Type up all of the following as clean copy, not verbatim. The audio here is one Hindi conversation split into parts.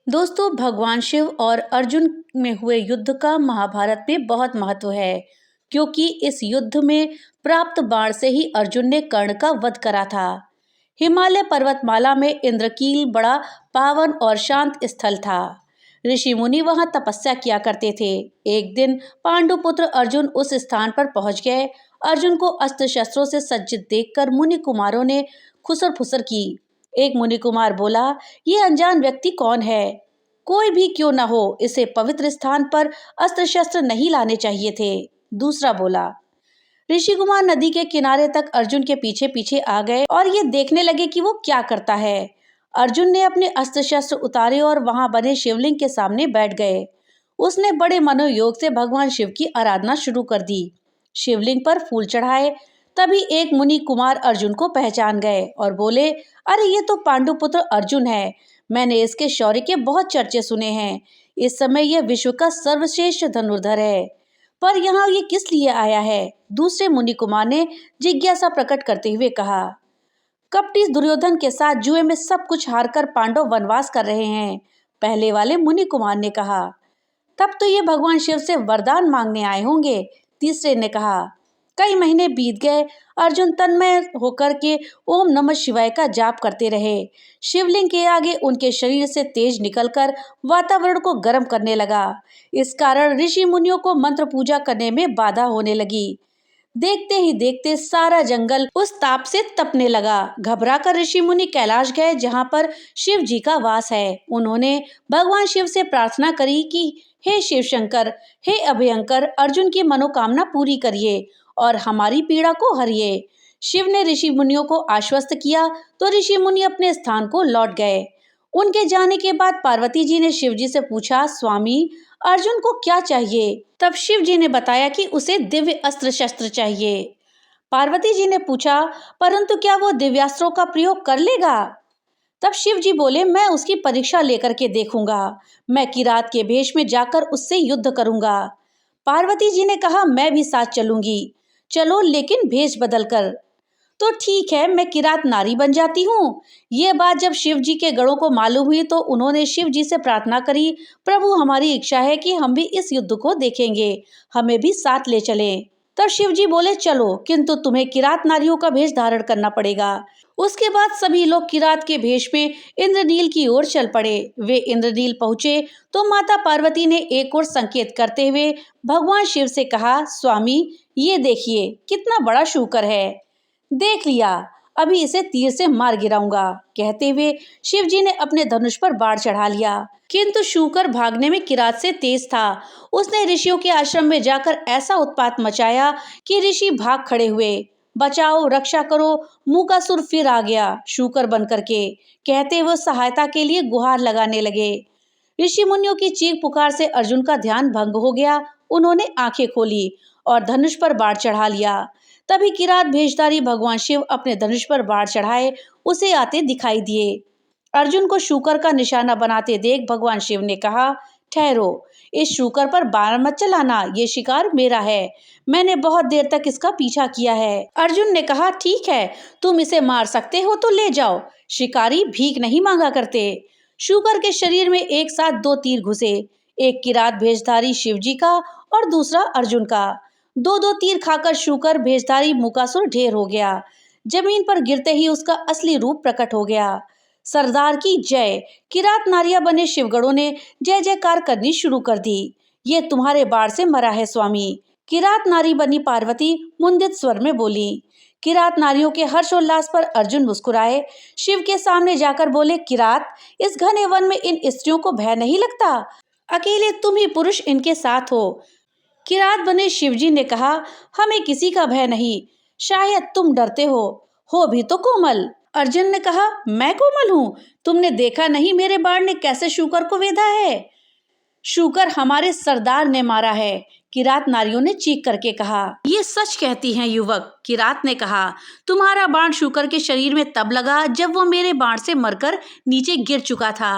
दोस्तों, भगवान शिव और अर्जुन में हुए युद्ध का महाभारत में बहुत महत्व है, क्योंकि इस युद्ध में प्राप्त बाण से ही अर्जुन ने कर्ण का वध करा था। हिमालय पर्वतमाला में इंद्रकील बड़ा पावन और शांत स्थल था। ऋषि मुनि वहां तपस्या किया करते थे। एक दिन पांडुपुत्र अर्जुन उस स्थान पर पहुंच गए। अर्जुन को अस्त्र शस्त्रों से सज्जित देखकर मुनि कुमारों ने खुसर फुसर की। एक मुनि कुमार बोला, ये अनजान व्यक्ति कौन है? कोई भी क्यों न हो, इसे पवित्र स्थान पर अस्त्र शस्त्र नहीं लाने चाहिए थे। दूसरा बोला, ऋषि कुमार नदी के किनारे तक अर्जुन के पीछे पीछे आ गए और ये देखने लगे कि वो क्या करता है। अर्जुन ने अपने अस्त्र शस्त्र उतारे और वहां बने शिवलिंग के सामने बैठ गए। उसने बड़े मनोयोग से भगवान शिव की आराधना शुरू कर दी। शिवलिंग पर फूल चढ़ाए। तभी एक मुनि कुमार अर्जुन को पहचान गए और बोले, अरे ये तो पांडुपुत्र अर्जुन है। मैंने इसके शौर्य के बहुत चर्चे सुने हैं। इस समय यह विश्व का सर्वश्रेष्ठ धनुर्धर है, पर यहाँ ये किस लिए आया है? दूसरे मुनि कुमार ने जिज्ञासा प्रकट करते हुए कहा, कपटी दुर्योधन के साथ जुए में सब कुछ हारकर पांडव वनवास कर रहे हैं। पहले वाले मुनि कुमार ने कहा, तब तो ये भगवान शिव से वरदान मांगने आए होंगे। तीसरे ने कहा, कई महीने बीत गए। अर्जुन तन्मय होकर के ओम नमः शिवाय का जाप करते रहे। शिवलिंग के आगे उनके शरीर से तेज निकलकर वातावरण को गर्म करने लगा। इस कारण ऋषि मुनियों को मंत्र पूजा करने में बाधा होने लगी। देखते ही देखते सारा जंगल उस ताप से तपने लगा। घबराकर ऋषि मुनि कैलाश गए, जहाँ पर शिव जी का वास है। उन्होंने भगवान शिव से प्रार्थना करी कि हे शिव शंकर, हे अभयंकर, अर्जुन की मनोकामना पूरी करिए और हमारी पीड़ा को हरिए। शिव ने ऋषि मुनियों को आश्वस्त किया तो ऋषि मुनि अपने स्थान को लौट गए। उनके जाने के बाद पार्वती जी ने शिव जी से पूछा, स्वामी, अर्जुन को क्या चाहिए? तब शिव जी ने बताया कि उसे दिव्य अस्त्र शस्त्र चाहिए। पार्वती जी ने पूछा, परंतु क्या वो दिव्यास्त्रों का प्रयोग कर लेगा? तब शिव जी बोले, मैं उसकी परीक्षा लेकर के देखूंगा। मैं किरात के भेष में जाकर उससे युद्ध करूंगा। पार्वती जी ने कहा, मैं भी साथ चलूंगी। चलो, लेकिन भेष बदल कर। तो ठीक है, मैं किरात नारी बन जाती हूँ। ये बात जब शिव जी के गणों को मालूम हुई तो उन्होंने शिव जी से प्रार्थना करी, प्रभु, हमारी इच्छा है कि हम भी इस युद्ध को देखेंगे, हमें भी साथ ले चलें। तब शिव जी बोले, चलो, किंतु तुम्हें किरात नारियों का भेष धारण करना पड़ेगा। उसके बाद सभी लोग किरात के भेष में इंद्रनील की ओर चल पड़े। वे इंद्रनील पहुंचे तो माता पार्वती ने एक और संकेत करते हुए भगवान शिव से कहा, स्वामी, ये देखिए कितना बड़ा शूकर है। देख लिया, अभी इसे तीर से मार गिराऊंगा। कहते हुए शिव जी ने अपने धनुष पर बाण चढ़ा लिया, किंतु शूकर भागने में किरात से तेज था। उसने ऋषियों के आश्रम में जाकर ऐसा उत्पात मचाया कि ऋषि भाग खड़े हुए। बचाओ, रक्षा करो, मूकासुर फिर आ गया शूकर बन करके। कहते हुए सहायता के लिए गुहार लगाने लगे। ऋषि मुनियों की चीख पुकार से अर्जुन का ध्यान भंग हो गया। उन्होंने आंखें खोली और धनुष पर बाण चढ़ा लिया। तभी किरात भेषधारी भगवान शिव अपने धनुष पर बाण चढ़ाए उसे आते दिखाई दिए। अर्जुन को शूकर का निशाना बनाते देख भगवान शिव ने कहा, ठहरो, इस शूकर पर बाण मत चलाना, ये शिकार मेरा है। मैंने बहुत देर तक इसका पीछा किया है। अर्जुन ने कहा, ठीक है, तुम इसे मार सकते हो तो ले जाओ। शिकारी भीख नहीं मांगा करते। शूकर के शरीर में एक साथ दो तीर घुसे, एक किरात भेषधारी शिव जी का और दूसरा अर्जुन का। दो दो तीर खाकर शूकर भेषधारी मूकासुर ढेर हो गया। जमीन पर गिरते ही उसका असली रूप प्रकट हो गया। सरदार की जय। किरात नारियां बने शिवगणों ने जय जयकार करनी शुरू कर दी। ये तुम्हारे बाण से मरा है स्वामी। किरात नारी बनी पार्वती मुंदित स्वर में बोली। किरात नारियों के हर्षोल्लास पर अर्जुन मुस्कुराए। शिव के सामने जाकर बोले, किरात, इस घने वन में इन स्त्रियों को भय नहीं लगता? अकेले तुम ही पुरुष इनके साथ हो। किरात बने शिवजी ने कहा, हमें किसी का भय नहीं, शायद तुम डरते हो भी तो कोमल। अर्जुन ने कहा, मैं कोमल हूँ? तुमने देखा नहीं मेरे बाण ने कैसे शूकर को वेधा है? शूकर हमारे सरदार ने मारा है, किरात नारियों ने चीख करके कहा। ये सच कहती हैं युवक, किरात ने कहा। तुम्हारा बाण शूकर के शरीर में तब लगा जब वो मेरे बाण से मरकर नीचे गिर चुका था।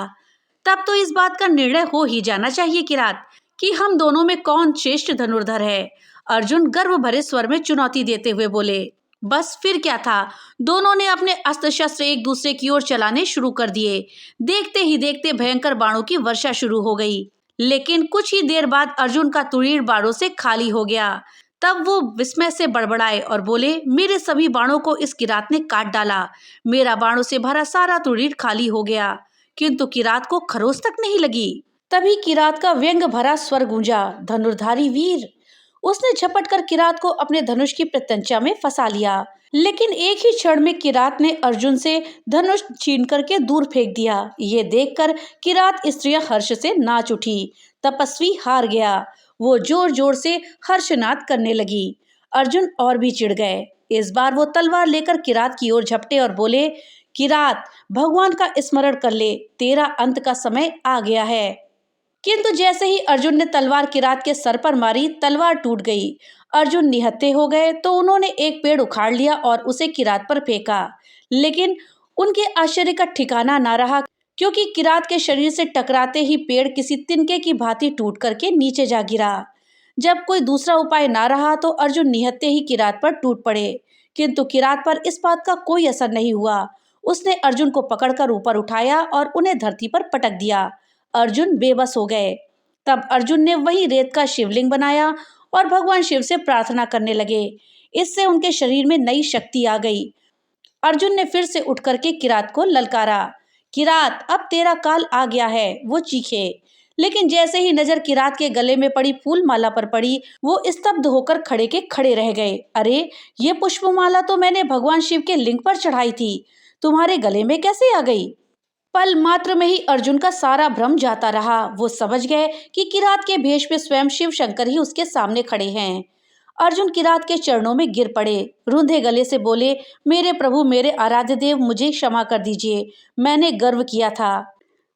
तब तो इस बात का निर्णय हो ही जाना चाहिए किरात कि हम दोनों में कौन श्रेष्ठ धनुर्धर है। अर्जुन गर्व भरे स्वर में चुनौती देते हुए बोले। बस फिर क्या था, दोनों ने अपने अस्त्र शस्त्र एक दूसरे की ओर चलाने शुरू कर दिए। देखते ही देखते भयंकर बाणों की वर्षा शुरू हो गई। लेकिन कुछ ही देर बाद अर्जुन का तुरीर बाणों से खाली हो गया। तब वो विस्मय से बड़बड़ाए और बोले, मेरे सभी बाणों को इस किरात ने काट डाला। मेरा बाणों से भरा सारा तुरीर खाली हो गया, किंतु किरात को खरोच तक नहीं लगी। तभी किरात का व्यंग भरा स्वर गूंजा, धनुर्धारी वीर। उसने झपट कर किरात को अपने धनुष की प्रत्यंचा में फंसा लिया। लेकिन एक ही क्षण में किरात ने अर्जुन से धनुष छीन करके दूर फेंक दिया। ये देखकर किरात स्त्रियां हर्ष से नाच उठी। तपस्वी हार गया। वो जोर जोर से हर्षनाद करने लगी। अर्जुन और भी चिढ़ गए। इस बार वो तलवार लेकर किरात की ओर झपटे और बोले, किरात, भगवान का स्मरण कर ले, तेरा अंत का समय आ गया है। किंतु जैसे ही अर्जुन ने तलवार किरात के सर पर मारी, तलवार टूट गई। अर्जुन निहत्थे हो गए तो उन्होंने एक पेड़ उखाड़ लिया और उसे किरात पर फेंका। लेकिन उनके आश्चर्य का ठिकाना ना रहा, क्योंकि किरात के शरीर से टकराते ही पेड़ किसी तिनके की भांति टूट करके नीचे जा गिरा। जब कोई दूसरा उपाय ना रहा तो अर्जुन निहत्थे ही किरात पर टूट पड़े। किंतु किरात पर इस बात का कोई असर नहीं हुआ। उसने अर्जुन को पकड़कर ऊपर उठाया और उन्हें धरती पर पटक दिया। अर्जुन बेबस हो गए। तब अर्जुन ने वही रेत का शिवलिंग बनाया और भगवान शिव से प्रार्थना करने लगे। इससे उनके शरीर में नई शक्ति आ गई। अर्जुन ने फिर से उठ करके किरात को ललकारा। किरात, अब तेरा काल आ गया है, वो चीखे। लेकिन जैसे ही नजर किरात के गले में पड़ी फूल माला पर पड़ी, वो स्तब्ध होकर खड़े के खड़े रह गए। अरे, ये पुष्पमाला तो मैंने भगवान शिव के लिंग पर चढ़ाई थी, तुम्हारे गले में कैसे आ गई? पल मात्र में ही अर्जुन का सारा भ्रम जाता रहा। वो समझ गए कि किरात के भेष में स्वयं शिव शंकर ही उसके सामने खड़े हैं। अर्जुन किरात के चरणों में गिर पड़े। रूंधे गले से बोले, मेरे प्रभु, मेरे आराध्य देव, मुझे क्षमा कर दीजिए, मैंने गर्व किया था।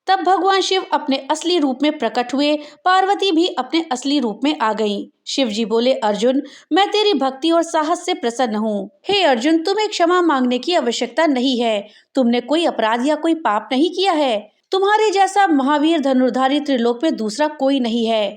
तब भगवान शिव अपने असली रूप में प्रकट हुए। पार्वती भी अपने असली रूप में आ गईं। शिव जी बोले, अर्जुन, मैं तेरी भक्ति और साहस से प्रसन्न हूँ। हे अर्जुन, तुम्हें क्षमा मांगने की आवश्यकता नहीं है। तुमने कोई अपराध या कोई पाप नहीं किया है। तुम्हारे जैसा महावीर धनुर्धारी त्रिलोक में दूसरा कोई नहीं है।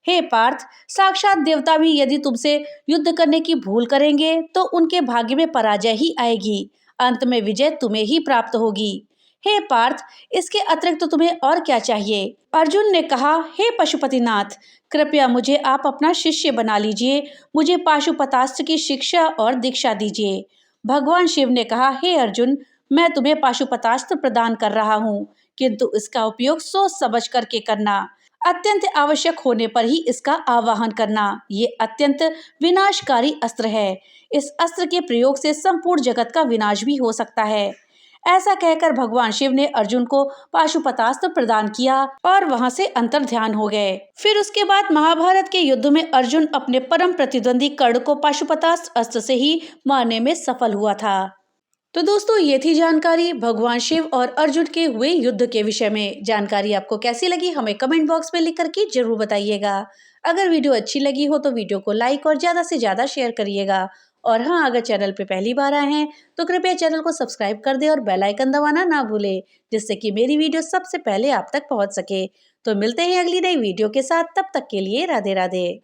हे पार्थ, साक्षात देवता भी यदि तुमसे युद्ध करने की भूल करेंगे तो उनके भाग्य में पराजय ही आएगी। अंत में विजय तुम्हें ही प्राप्त होगी। हे पार्थ, इसके अतिरिक्त तो तुम्हें और क्या चाहिए? अर्जुन ने कहा, हे पशुपतिनाथ, कृपया मुझे आप अपना शिष्य बना लीजिए। मुझे पाशुपतास्त्र की शिक्षा और दीक्षा दीजिए। भगवान शिव ने कहा, हे अर्जुन, मैं तुम्हें पाशुपतास्त्र प्रदान कर रहा हूँ, किंतु इसका उपयोग सोच समझ करके करना। अत्यंत आवश्यक होने पर ही इसका आवाहन करना। ये अत्यंत विनाशकारी अस्त्र है। इस अस्त्र के प्रयोग से संपूर्ण जगत का विनाश भी हो सकता है। ऐसा कहकर भगवान शिव ने अर्जुन को पाशुपतास्त्र प्रदान किया और वहां से अंतर ध्यान हो गए। फिर उसके बाद महाभारत के युद्ध में अर्जुन अपने परम प्रतिद्वंदी कर्ण को पाशुपतास्त्र अस्त्र से ही मारने में सफल हुआ था। तो दोस्तों, ये थी जानकारी भगवान शिव और अर्जुन के हुए युद्ध के विषय में। जानकारी आपको कैसी लगी हमें कमेंट बॉक्स में लिख करके जरूर बताइएगा। अगर वीडियो अच्छी लगी हो तो वीडियो को लाइक और ज़्यादा से ज़्यादा शेयर करिएगा। और हाँ, अगर चैनल पे पहली बार आए हैं तो कृपया चैनल को सब्सक्राइब कर दें और बेल आइकन दबाना ना भूलें, जिससे कि मेरी वीडियो सबसे पहले आप तक पहुँच सके। तो मिलते हैं अगली नई वीडियो के साथ, तब तक के लिए राधे राधे।